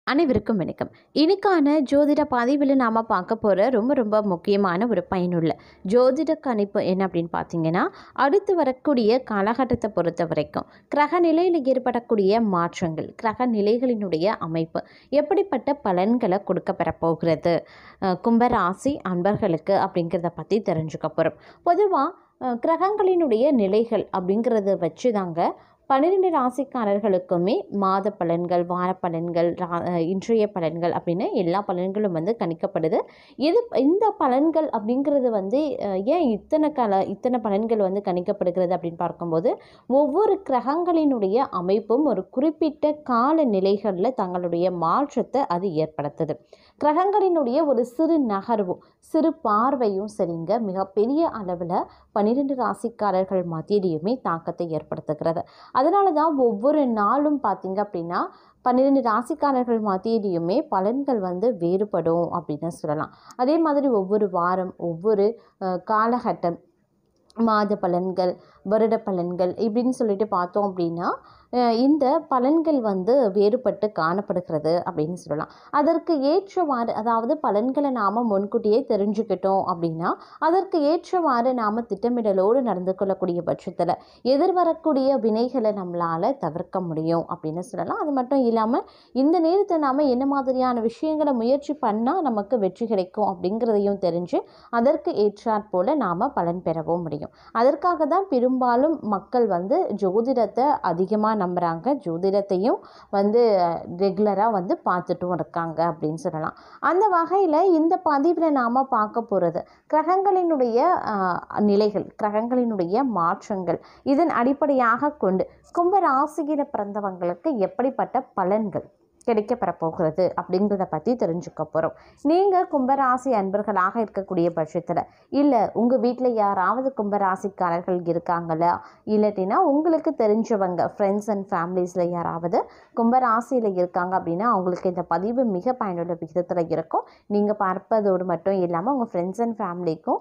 அனைவருக்கும் வணக்கம். இன்னைக்கான ஜோதிட பதிவில் நாம் பார்க்க போகிற ரொம்ப முக்கியமான ஒரு பயனுள்ள ஜோதிட கணிப்பு என்ன அப்படின்னு பார்த்தீங்கன்னா, அடுத்து வரக்கூடிய காலகட்டத்தை பொறுத்த வரைக்கும் கிரக நிலையில் ஏற்படக்கூடிய மாற்றங்கள், கிரக நிலைகளினுடைய அமைப்பு எப்படிப்பட்ட பலன்களை கொடுக்க பெறப்போகிறது கும்பராசி அன்பர்களுக்கு அப்படிங்கிறத பற்றி தெரிஞ்சுக்க போகிறோம். பொதுவாக கிரகங்களினுடைய நிலைகள் அப்படிங்கிறத வச்சு தாங்க 12 ராசிக்காரர்களுக்குமே மாத பலன்கள், வார பலன்கள், இன்றைய பலன்கள் அப்படின்னு எல்லா பலன்களும் கணிக்கப்படுது. இந்த பலன்கள் அப்படிங்கிறது ஏன் இத்தனை பலன்கள் கணிக்கப்படுகிறது அப்படின்னு பார்க்கும்போது, ஒவ்வொரு கிரகங்களினுடைய அமைப்பும் ஒரு குறிப்பிட்ட கால நிலைகளில் தங்களுடைய மாற்றத்தை அது ஏற்படுத்துது. கிரகங்களினுடைய ஒரு சிறு நகர்வும் சிறு பார்வையும் சரிங்க மிகப்பெரிய அளவில் 12 ராசிக்காரர்கள் மத்தியிலையுமே தாக்கத்தை ஏற்படுத்துகிறது. அதனால தான் ஒவ்வொரு நாளும் பார்த்திங்க அப்படின்னா 12 ராசிக்காரர்கள் மத்தியிலையுமே பலன்கள் வேறுபடும் அப்படின்னு சொல்லலாம். அதே மாதிரி ஒவ்வொரு வாரம், ஒவ்வொரு காலகட்டம், மாத பலன்கள், வருட பலன்கள் இப்படின்னு சொல்லிட்டு பார்த்தோம் அப்படின்னா இந்த பலன்கள் வேறுபட்டு காணப்படுகிறது அப்படின்னு சொல்லலாம். அதற்கு ஏற்றவாறு, அதாவது பலன்களை நாம் முன்கூட்டியே தெரிஞ்சுக்கிட்டோம் அப்படின்னா அதற்கு ஏற்றவாறு நாம் திட்டமிடலோடு நடந்து கொள்ளக்கூடிய பட்சத்தில் எதிர்வரக்கூடிய வினைகளை நம்மளால் தவிர்க்க முடியும் அப்படின்னு சொல்லலாம். அது மட்டும் இல்லாமல் இந்த நேரத்தை நாம் என்ன மாதிரியான விஷயங்களை முயற்சி பண்ணால் நமக்கு வெற்றி கிடைக்கும் அப்படிங்கிறதையும் தெரிஞ்சு அதற்கு ஏற்றாற் போல் நாம் பலன் பெறவும் முடியும். அதற்காக தான் பெரும்பாலும் மக்கள் ஜோதிடத்தை அதிகமாக நம்புகிறாங்க, ஜோதிடத்தையும் ரெகுலராக பார்த்துட்டும் இருக்காங்க அப்படின்னு சொல்லலாம். அந்த வகையில் இந்த பதிவில் நாம் பார்க்க போகிறது கிரகங்களினுடைய நிலைகள், கிரகங்களினுடைய மாற்றங்கள், இதன் அடிப்படையாக கொண்டு கும்பராசியில் பிறந்தவங்களுக்கு எப்படிப்பட்ட பலன்கள் கிடைக்கப்பெறப்போகிறது அப்படிங்கிறத பற்றி தெரிஞ்சுக்க போகிறோம். நீங்கள் கும்பராசி அன்பர்களாக இருக்கக்கூடிய பட்சத்தில், இல்லை உங்கள் வீட்டில் யாராவது கும்பராசிக்காரர்கள் இருக்காங்களா, இல்லாட்டினா உங்களுக்கு தெரிஞ்சவங்க ஃப்ரெண்ட்ஸ் அண்ட் ஃபேமிலிஸில் யாராவது கும்பராசியில் இருக்காங்க அப்படின்னா அவங்களுக்கு இந்த பதிவு மிக பயனுள்ள விகிதத்தில் இருக்கும். நீங்கள் பார்ப்பதோடு மட்டும் இல்லாமல் உங்கள் ஃப்ரெண்ட்ஸ் அண்ட் ஃபேமிலிக்கும்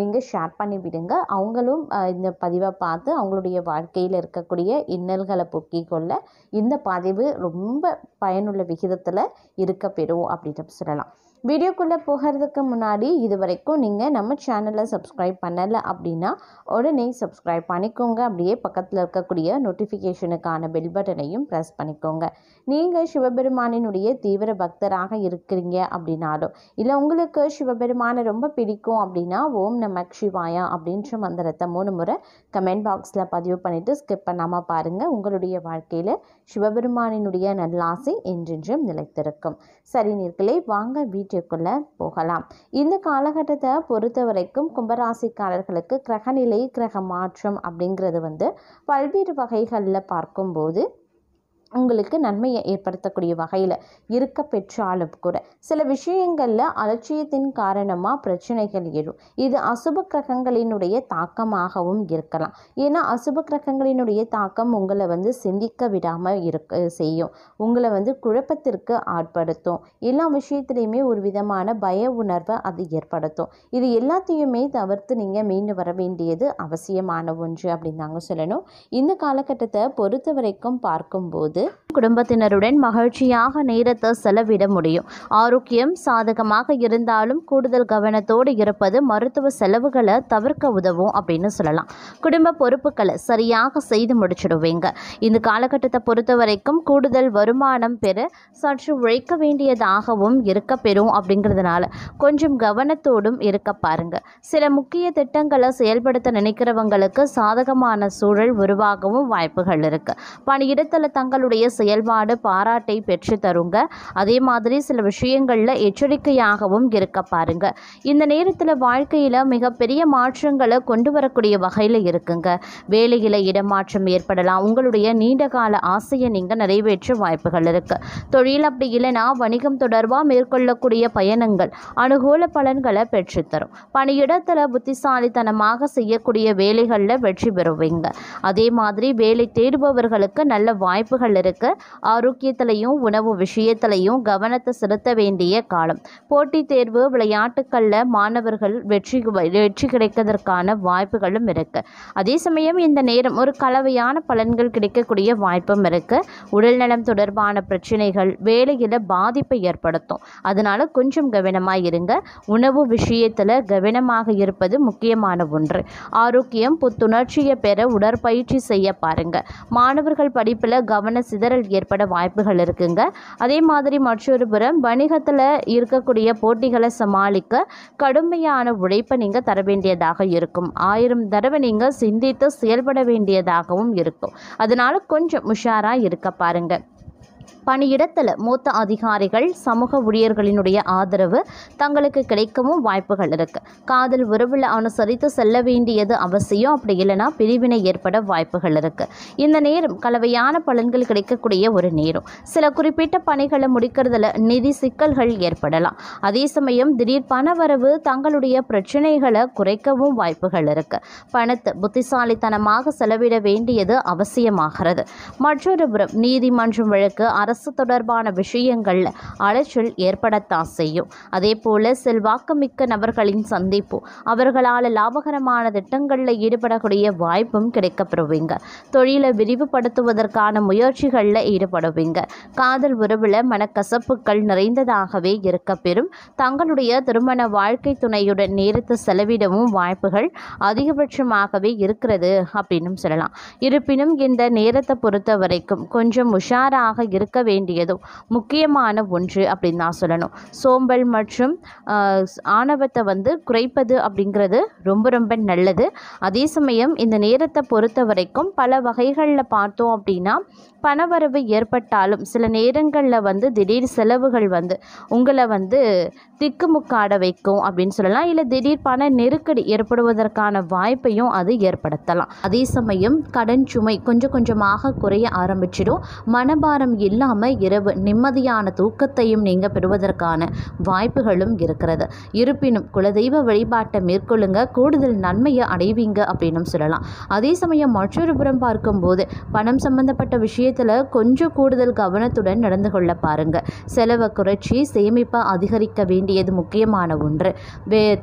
நீங்கள் ஷேர் பண்ணி விடுங்க. அவங்களும் இந்த பதிவை பார்த்து அவங்களுடைய வாழ்க்கையில் இருக்கக்கூடிய இன்னல்களை போக்கிக் கொள்ள இந்த பதிவு ரொம்ப பயனுள்ள விகிதத்தில் இருக்க பெறும் அப்படின்னு சொல்லலாம். வீடியோக்குள்ளே போகிறதுக்கு முன்னாடி இது வரைக்கும் நீங்கள் நம்ம சேனலை சப்ஸ்கிரைப் பண்ணலை அப்படின்னா உடனே சப்ஸ்கிரைப் பண்ணிக்கோங்க. அப்படியே பக்கத்தில் இருக்கக்கூடிய நோட்டிஃபிகேஷனுக்கான பெல் பட்டனையும் ப்ரெஸ் பண்ணிக்கோங்க. நீங்கள் சிவபெருமானினுடைய தீவிர பக்தராக இருக்கிறீங்க அப்படின்னாலும், இல்லை உங்களுக்கு சிவபெருமானை ரொம்ப பிடிக்கும் அப்படின்னா ஓம் நமக் சிவாயா அப்படின்ற மந்திரத்தை 3 முறை கமெண்ட் பாக்ஸில் பதிவு பண்ணிவிட்டு ஸ்கிப் பண்ணாமல் பாருங்கள். உங்களுடைய வாழ்க்கையில் சிவபெருமானினுடைய நல்லாசை என்றென்றும் நிலைத்திருக்கும். சரி நேயர்களே, வாங்க வீட்டுக்குள்ளே போகலாம். இந்த காலகட்டத்தை பொறுத்த வரைக்கும் கும்பராசிக்காரர்களுக்கு கிரகநிலை, கிரக மாற்றம் அப்படிங்கிறது பல்வேறு வகைகளில் பார்க்கும்போது உங்களுக்கு நன்மையை ஏற்படுத்தக்கூடிய வகையில் இருக்க பெற்றாலும் கூட சில விஷயங்களில் அலட்சியத்தின் காரணமாக பிரச்சனைகள் எழும். இது அசுப கிரகங்களினுடைய தாக்கமாகவும் இருக்கலாம். ஏன்னா அசுப கிரகங்களினுடைய தாக்கம் உங்களை சிந்திக்க விடாமல் செய்யும், உங்களை குழப்பத்திற்கு ஆட்படுத்தும், எல்லா விஷயத்திலையுமே ஒரு விதமான பய உணர்வை அது ஏற்படுத்தும். இது எல்லாத்தையுமே தவிர்த்து நீங்கள் மீண்டு வர வேண்டியது அவசியமான ஒன்று அப்படின்னு தாங்க சொல்லணும். இந்த காலகட்டத்தை பொறுத்த வரைக்கும் பார்க்கும்போது குடும்பத்தினருடன் மகிழ்ச்சியாக நேரத்தை செலவிட முடியும். ஆரோக்கியம் சாதகமாக இருந்தாலும் கூடுதல் கவனத்தோடு இருப்பது மருத்துவ செலவுகளை தவிர்க்க உதவும் அப்படின்னு சொல்லலாம். குடும்ப பொறுப்புகளை சரியாக செய்து முடிச்சிடுவீங்க. இந்த காலகட்டத்தை பொறுத்த வரைக்கும் கூடுதல் வருமானம் பெற சற்று உழைக்க வேண்டியதாகவும் இருக்க பெறும். அப்படிங்கிறதுனால கொஞ்சம் கவனத்தோடும் இருக்க பாருங்க. சில முக்கிய திட்டங்களை செயல்படுத்த நினைக்கிறவங்களுக்கு சாதகமான சூழல் உருவாகவும் வாய்ப்புகள் இருக்கு. பணியிடத்தில் தங்களுடைய செயல்பாடு பாராட்டை பெற்று தருங்க. அதே மாதிரி சில விஷயங்களில் எச்சரிக்கையாகவும் இருக்க பாருங்க. இந்த நேரத்தில் வாழ்க்கையில் மிகப்பெரிய மாற்றங்களை கொண்டு வரக்கூடிய வகையில் இருக்குங்க. வேலையில் இடமாற்றம் ஏற்படலாம். உங்களுடைய நீண்ட கால ஆசையை நீங்கள் நிறைவேற்ற வாய்ப்புகள் இருக்கு. தொழில் அப்படி இல்லைனா வணிகம் தொடர்பாக மேற்கொள்ளக்கூடிய பயணங்கள் அனுகூல பலன்களை பெற்றுத்தரும். பணியிடத்தில் புத்திசாலித்தனமாக செய்யக்கூடிய வேலைகளில் வெற்றி பெறுவீங்க. அதே மாதிரி வேலை தேடுபவர்களுக்கு நல்ல வாய்ப்புகள் வாய்ப்புகள் இருக்கு. ஆரோக்கியத்திலையும் உணவு விஷயத்திலையும் கவனத்தை செலுத்த வேண்டிய காலம். போட்டித் தேர்வு விளையாட்டுக்களில் மாணவர்கள் வெற்றி கிடைக்கிறதுக்கான வாய்ப்புகளும் இருக்கு. அதே சமயம் இந்த நேரம் ஒரு கலவையான பலன்கள் கிடைக்கக்கூடிய வாய்ப்பும் இருக்கு. உடல்நலம் தொடர்பான பிரச்சனைகள் வேலையில் பாதிப்பை ஏற்படுத்தும். அதனால கொஞ்சம் கவனமாக இருங்க. உணவு விஷயத்தில் கவனமாக இருப்பது முக்கியமான ஒன்று. ஆரோக்கியம் புத்துணர்ச்சியை பெற உடற்பயிற்சி செய்ய பாருங்க. மாணவர்கள் படிப்பில் கவன சிதறல் ஏற்பட வாய்ப்புகள் இருக்குங்க. அதே மாதிரி மற்றொரு புறம் வணிகத்தில் இருக்கக்கூடிய போட்டிகளை சமாளிக்க கடுமையான உழைப்பை நீங்கள் தர வேண்டியதாக இருக்கும். 1000 தடவை நீங்கள் சிந்தித்து செயல்பட வேண்டியதாகவும் இருக்கும். அதனால கொஞ்சம் உஷாராக இருக்க பாருங்க. பணியிடத்தில் மூத்த அதிகாரிகள் சமூக ஊழியர்களினுடைய ஆதரவு தங்களுக்கு கிடைக்கவும் வாய்ப்புகள் இருக்கு. காதல் உறவில் அனுசரித்து செல்ல வேண்டியது அவசியம். அப்படி இல்லைன்னா பிரிவினை ஏற்பட வாய்ப்புகள் இருக்கு. இந்த நேரம் கலவையான பலன்கள் கிடைக்கக்கூடிய ஒரு நேரம். சில குறிப்பிட்ட பணிகளை முடிக்கிறதுல நிதி சிக்கல்கள் ஏற்படலாம். அதே சமயம் திடீர் பணவரவு தங்களுடைய பிரச்சனைகளை குறைக்கவும் வாய்ப்புகள் இருக்கு. பணத்தை புத்திசாலித்தனமாக செலவிட வேண்டியது அவசியமாகிறது. மற்றொரு புறம் நீதிமன்றம் வழக்கு அரசு தொடர்பான விஷயங்கள்ல அலைச்சல் ஏற்படத்தான் செய்யும். அதே போல செல்வாக்குமிக்க நபர்களின் சந்திப்பு அவர்களால் லாபகரமான திட்டங்களில் ஈடுபடக்கூடிய வாய்ப்பும் கிடைக்கப்படுவீங்க. தொழிலை விரிவுபடுத்துவதற்கான முயற்சிகளில் ஈடுபடுவீங்க. காதல் உறவில் மனக்கசப்புகள் நிறைந்ததாகவே இருக்க பெறும். தங்களுடைய திருமண வாழ்க்கை துணையுடன் நேரத்தை செலவிடவும் வாய்ப்புகள் அதிகபட்சமாகவே இருக்கிறது அப்படின்னு சொல்லலாம். இருப்பினும் இந்த நேரத்தை பொறுத்த வரைக்கும் கொஞ்சம் உஷாராக இருக்க வேண்டியதும் முக்கியமான ஒன்று அப்படின்னு தான் சொல்லணும். சோம்பல் மற்றும் ஆணவத்தை குறைப்பது அப்படிங்கிறது ரொம்ப ரொம்ப நல்லது. அதே சமயம் இந்த நேரத்தை பொறுத்த வரைக்கும் பல வகைகளில் பார்த்தோம் அப்படின்னா பணவரவு ஏற்பட்டாலும் சில நேரங்களில் திடீர் செலவுகள் உங்களை திக்குமுக்காட வைக்கும் அப்படின்னு சொல்லலாம். இல்லை திடீர் பண நெருக்கடி ஏற்படுவதற்கான வாய்ப்பையும் அது ஏற்படுத்தலாம். அதே சமயம் கடன் சுமை கொஞ்சம் கொஞ்சமாக குறைய ஆரம்பிச்சிடும். மனபாரம் இல்லாமல் இரவு நிம்மதியான தூக்கத்தையும் நீங்கள் பெறுவதற்கான வாய்ப்புகளும் இருக்கிறது. இருப்பினும் குலதெய்வ வழிபாட்டை மேற்கொள்ளுங்க. கூடுதல் நன்மையை அடைவீங்க அப்படின்னு சொல்லலாம். அதே சமயம் மற்றொரு புறம் பார்க்கும்போது பணம் சம்பந்தப்பட்ட விஷயத்தில் கொஞ்சம் கூடுதல் கவனத்துடன் நடந்து கொள்ள பாருங்க. செலவை குறைச்சி சேமிப்பை அதிகரிக்க வேண்டியது முக்கியமான ஒன்று.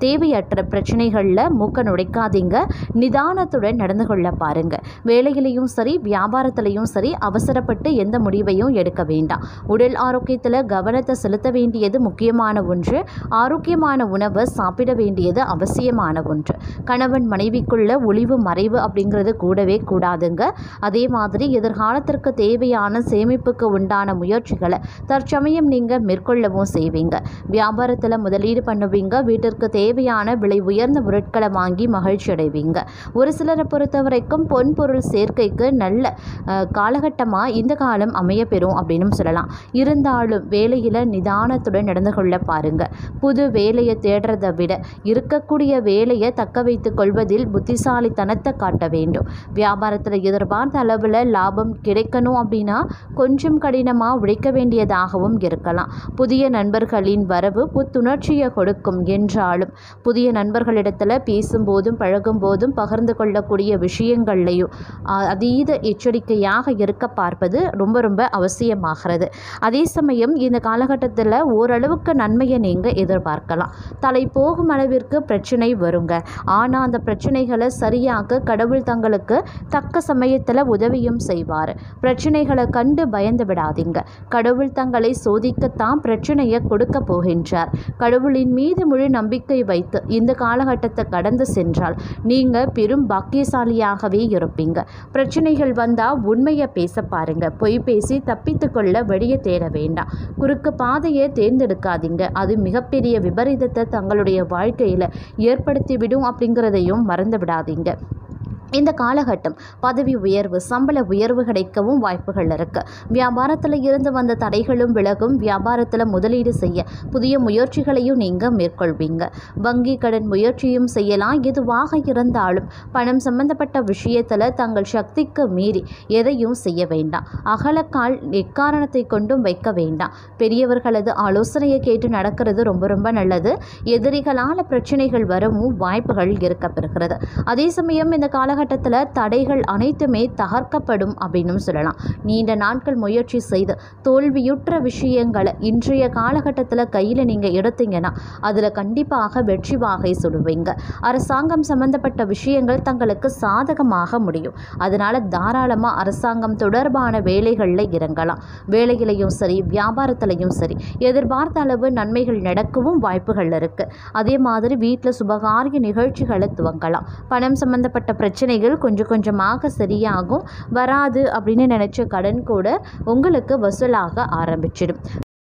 தேவையற்ற பிரச்சனைகளில் மூக்க நுழைக்காதீங்க. நிதானத்துடன் நடந்து கொள்ள பாருங்க. வேலையிலையும் சரி வியாபாரத்திலையும் சரி அவசரப்பட்டு எந்த முடிவையும் எடுக்க வேண்டாம். உடல் ஆரோக்கியத்தில் கவனத்தை செலுத்த வேண்டியது முக்கியமான ஒன்று. ஆரோக்கியமான உணவை சாப்பிட வேண்டியது அவசியமான ஒன்று. கணவன் மனைவிக்குள்ள ஒளிவு மறைவு அப்படிங்கிறது கூடவே கூடாதுங்க. அதே மாதிரி எதிர்காலத்திற்கு தேவையான சேமிப்புக்கு உண்டான முயற்சிகளை தற்சமயம் நீங்கள் மேற்கொள்ளவும் செய்வீங்க. வியாபாரத்தில் முதலீடு பண்ணுவீங்க. வீட்டிற்கு தேவையான விலை உயர்ந்த பொருட்களை வாங்கி மகிழ்ச்சி அடைவீங்க. ஒரு சிலரை பொறுத்த வரைக்கும் பொன் பொருள் சேர்க்கைக்கு நல்ல காலகட்டமாக இந்த காலம் அமைய பெறும் அப்படின்னு சொல்லலாம். இருந்தாலும் வேலையில் நிதானத்துடன் நடந்து கொள்ள பாருங்க. புது வேலையை தேடுறதை விட இருக்கக்கூடிய வேலையை தக்க வைத்துக் கொள்வதில் புத்திசாலித்தனத்தை காட்ட வேண்டும். வியாபாரத்தில் எதிர்பார்த்த அளவில் லாபம் கிடைக்கணும் அப்படின்னா கொஞ்சம் கடினமாக உழைக்க வேண்டியதாகவும் இருக்கலாம். புதிய நண்பர்களின் வரவு புத்துணர்ச்சியை கொடுக்கும் என்றாலும் புதிய நண்பர்களிடத்தில் பேசும்போதும் பழகும் போதும் பகிர்ந்து கொள்ளக்கூடிய விஷயங்கள்லையும் அதீத எச்சரிக்கையாக இருக்க பார்ப்பது ரொம்ப ரொம்ப அவசியமாகிறது. அதே சமயம் இந்த காலகட்டத்தில் ஓரளவுக்கு நன்மையை நீங்கள் எதிர்பார்க்கலாம். தலை போகும் அளவிற்கு பிரச்சனை வருங்க. ஆனால் அந்த பிரச்சனைகளை சரியாக கடவுள் தங்களுக்கு தக்க சமயத்தில் உதவியும் செய்வார். பிரச்சனைகளை கண்டு பயந்து விடாதீங்க. கடவுள் தங்களை சோதிக்கத்தான் பிரச்சனையை கொடுக்க போகின்றார். கடவுளின் மீது முழு நம்பிக்கை வைத்து இந்த காலகட்டத்தை கடந்து சென்றால் நீங்கள் பெரும் பாக்கியசாலியாகவே இருப்பீங்க. பிரச்சனைகள் வந்தால் உண்மையை பேச பாருங்க. பொய் பேசி தப்பித்து கொள்ள வழியை தேட வேண்டாம். குறுக்கு பாதையை தேர்ந்தெடுக்காதீங்க. அது மிகப்பெரிய விபரீதத்தை தங்களுடைய வாழ்க்கையில் ஏற்படுத்திவிடும் அப்படிங்கிறதையும் மறந்து விடாதீங்க. இந்த காலகட்டம் பதவி உயர்வு சம்பள உயர்வு கிடைக்கவும் வாய்ப்புகள் இருக்குது. வியாபாரத்தில் இருந்து வந்த தடைகளும் விலகும். வியாபாரத்தில் முதலீடு செய்ய புதிய முயற்சிகளையும் நீங்கள் மேற்கொள்வீங்க. வங்கி கடன் முயற்சியும் செய்யலாம். எதுவாக இருந்தாலும் பணம் சம்பந்தப்பட்ட விஷயத்தில் தங்கள் சக்திக்கு மீறி எதையும் செய்ய வேண்டாம். அகலக்கால் எக்காரணத்தை கொண்டும் வைக்க வேண்டாம். பெரியவர்களது ஆலோசனையை கேட்டு நடக்கிறது ரொம்ப ரொம்ப நல்லது. எதிரிகளால் பிரச்சனைகள் வரவும் வாய்ப்புகள் இருக்கப்பெறுகிறது. அதே சமயம் இந்த காலகட்டம் காலகட்டத்தில் தடைகள் அனைத்துமே தகர்க்கப்படும் அப்படின்னு சொல்லலாம். நீண்ட நாட்கள் முயற்சி செய்து தோல்வியுற்ற விஷயங்களை இன்றைய காலகட்டத்தில் கையில் நீங்கள் எடுத்தீங்கன்னா அதில் கண்டிப்பாக வெற்றி வாகை சுடுவீங்க. அரசாங்கம் சம்பந்தப்பட்ட விஷயங்கள் தங்களுக்கு சாதகமாக முடியும். அதனால் தாராளமாக அரசாங்கம் தொடர்பான வேலைகளில் இறங்கலாம். வேலையிலையும் சரி, வியாபாரத்திலையும் சரி எதிர்பார்த்த அளவு நன்மைகள் நடக்கவும் வாய்ப்புகள் இருக்குது. அதே மாதிரி வீட்டில் சுபகாரிய நிகழ்ச்சிகளை துவங்கலாம். பணம் சம்பந்தப்பட்ட பிரச்சனைகள் கொஞ்சம் கொஞ்சமாக சரியாகும். வராது அப்படின்னு நினச்ச கடன் கூட உங்களுக்கு வசூலாக ஆரம்பிச்சிடும்.